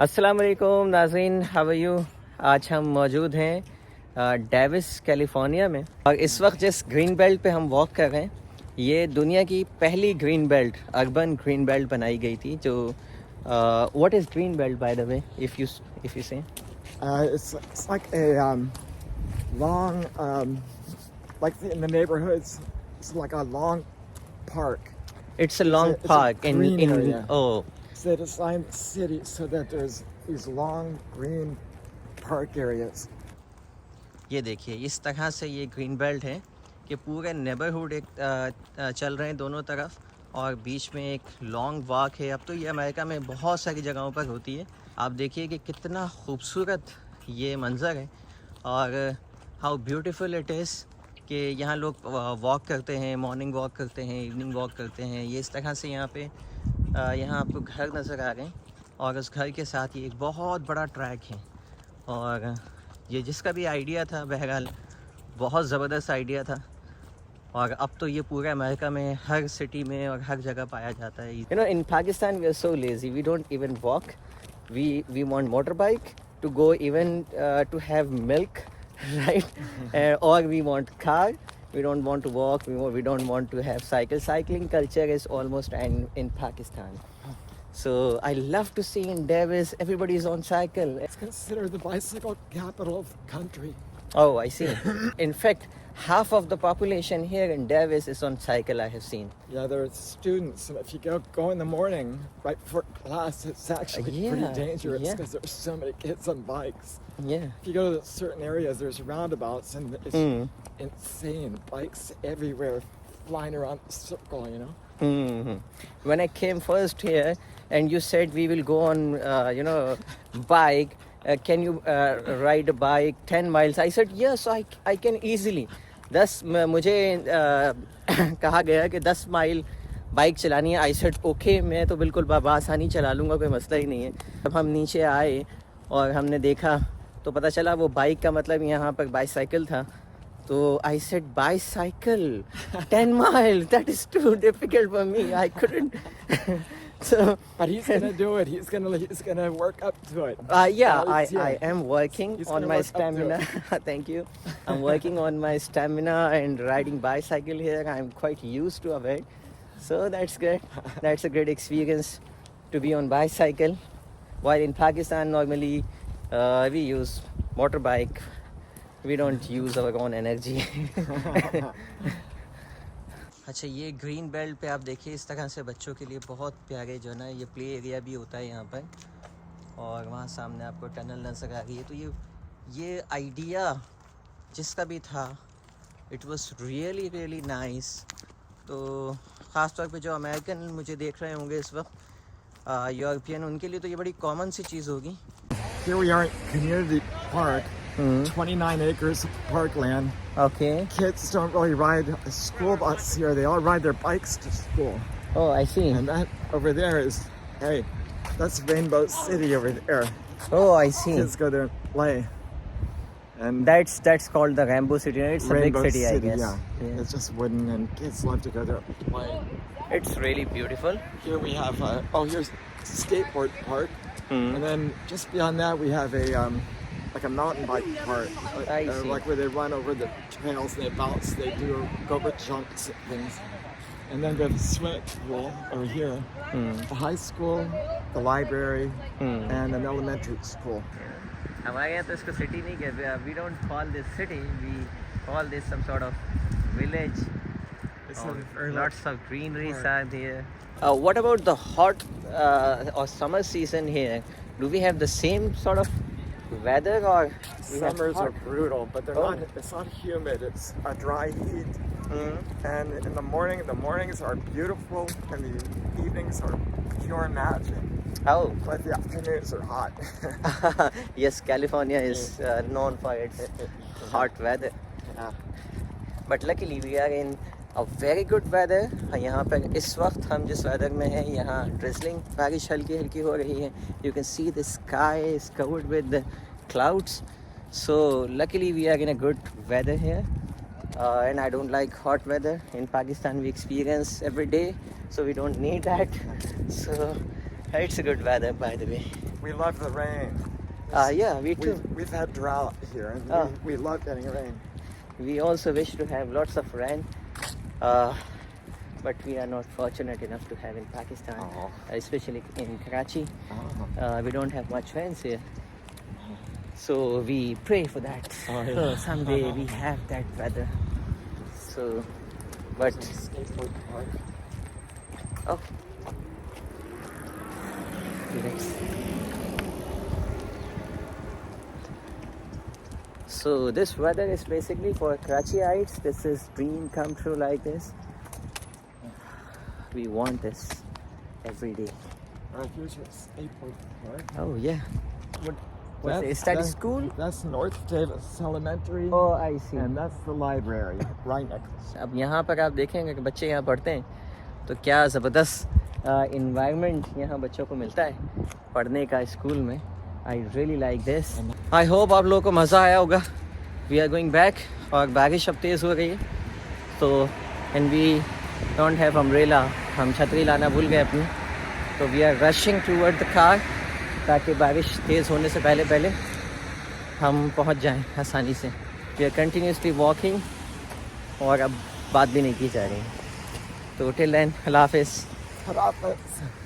अस्सलाम वालेकुम नाज़रीन, हाउ आर यू। आज हम मौजूद हैं डेविस कैलिफोर्निया में और इस वक्त जिस ग्रीन बेल्ट पे हम वॉक कर रहे हैं ये दुनिया की पहली green belt, urban green belt बनाई गई थी। जो what is green belt by the way, if you से? It's like a long, like in the neighborhoods, it's like a long park. It's a long It's a park green in area. oh, So they designed the city so that there's these long green park areas. ये देखिए इस तरह से ये green belt है कि पूरे neighbourhood एक चल रहे हैं दोनों तरफ और बीच में एक लॉन्ग वॉक है। अब तो ये अमेरिका में बहुत सारी जगहों पर होती है। आप देखिए कि कितना खूबसूरत ये मंज़र है और हाउ ब्यूटीफुल इट इज़ कि यहाँ लोग वॉक करते हैं, मॉर्निंग वॉक करते हैं, इवनिंग वॉक करते हैं। ये इस तरह से यहाँ पे यहाँ आपको घर नज़र आ रहे हैं और उस घर के साथ ही एक बहुत बड़ा ट्रैक है। और ये जिसका भी आइडिया था बहरहाल बहुत ज़बरदस्त आइडिया था और अब तो ये पूरे अमेरिका में हर सिटी में और हर जगह पाया जाता है। You know, in Pakistan we are so lazy, we don't even walk, we want motor bike to go even to have milk, right, और we want car. We don't want to walk, we don't want to have cycle. Cycling culture is almost in Pakistan. So I love to see in Davis, everybody's on cycle. It's considered the bicycle capital of the country. Oh, I see. In fact, half of the population here in Davis is on cycle, I have seen. Yeah, there are students, and if you go in the morning right before class, it's actually pretty dangerous because there's so many kids on bikes. Yeah. If you go to certain areas, there's roundabouts, and it's insane. Bikes everywhere, flying around the circle, you know? Mm-hmm. When I came first here, and you said we will go on, bike, can you ride a bike 10 miles? I said, yes, I can easily. मुझे कहा गया कि 10 mile bike चलानी है। I said okay, मैं तो बिल्कुल बासानी चला लूँगा, कोई मसला ही नहीं है। जब हम नीचे आए और हमने देखा तो पता चला वो बाइक का मतलब यहाँ पर बाईसाइकिल था। तो I said bicycle 10 miles, that is too difficult for me, I couldn't. So, but he's gonna do it. He's gonna work up to it. I am working on my stamina. Thank you. I'm working on my stamina and riding bicycle here. I'm quite used to it, so that's good. That's a great experience to be on bicycle. While in Pakistan, normally we use motorbike. We don't use our own energy. अच्छा, ये green belt पे आप देखिए इस तरह से बच्चों के लिए बहुत प्यारे जो है ना ये प्ले एरिया भी होता है यहाँ पर और वहाँ सामने आपको टनल नज़र आ रही है। तो ये आइडिया जिसका भी था, it was really really nice. तो ख़ास तौर पे जो अमेरिकन मुझे देख रहे होंगे इस वक्त, यूरोपियन, उनके लिए तो ये बड़ी कॉमन सी चीज़ होगी। Here we are at Community Park. 29 acres of parkland. Okay. Kids don't really ride a school bus here. They all ride their bikes to school. Oh, I see. And that over there is, hey, that's Rainbow City over there. Oh, I see. Kids go there and play. And that's called the Rainbow City. It's Rainbow a big city, I guess. Yeah. It's just wooden, and kids love to go there and play. It's really beautiful. Here we have, here's skateboard park. And then just beyond that, we have a like a mountain bike park, I see. like where they run over the trails, they bounce, they do go over jumps and things. And then we have a swimming pool over here, the high school, the library, and an elementary school. हमारे यहाँ तो इसको city नहीं कहते। We don't call this city, we call this some sort of village. Lots of greeneries are there. What about the hot or summer season here? Do we have the same sort of weather or Summers are brutal, but they're not. It's not humid. It's a dry heat. And in the mornings are beautiful, and the evenings are pure magic. Oh, But the afternoons are hot. yes, California is known for its hot weather. Yeah. But luckily we are in a very good weather. यहाँ पर इस वक्त हम जिस weather में हैं, यहाँ drizzling, बारिश हल्की हल्की हो रही है. You can see the sky is covered with the clouds. So luckily we are in a good weather here. And I don't like hot weather. In Pakistan we experience every day, so we don't need that. So it's a good weather, by the way. We love the rain. Yeah, we too. We've had drought here, and Oh. we love getting rain. We also wish to have lots of rain, but we are not fortunate enough to have in Pakistan, Oh. especially in Karachi. Oh. We don't have much rains here. So we pray for that. Oh, yeah. So someday we have that weather. So, but Skateboard park. oh, let's. So this weather is basically for Karachiites. This is dream come true like this. We want this every day. Right, here's your skateboard park. Oh yeah. What? What's it, study school? That's North Davis Elementary. Oh, I see. And that's the library right next. अब यहाँ पर आप देखेंगे कि बच्चे यहाँ पढ़ते हैं तो क्या ज़बरदस्त इन्वायरमेंट यहाँ बच्चों को मिलता है पढ़ने का स्कूल में. I really like this. I hope आप लोगों को मज़ा आया होगा. वी आर गोइंग बैक और बारिश अब तेज़ हो गई है तो and we don't have umbrella. हम छतरी लाना भूल गए अपनी तो we are rushing toward the car ताकि बारिश तेज़ होने से पहले पहले हम पहुंच जाएं आसानी से. वी आर कंटिन्यूसली वॉकिंग और अब बात भी नहीं की जा रही. तो टिल देन अल्लाह हाफिज़. Hafiz.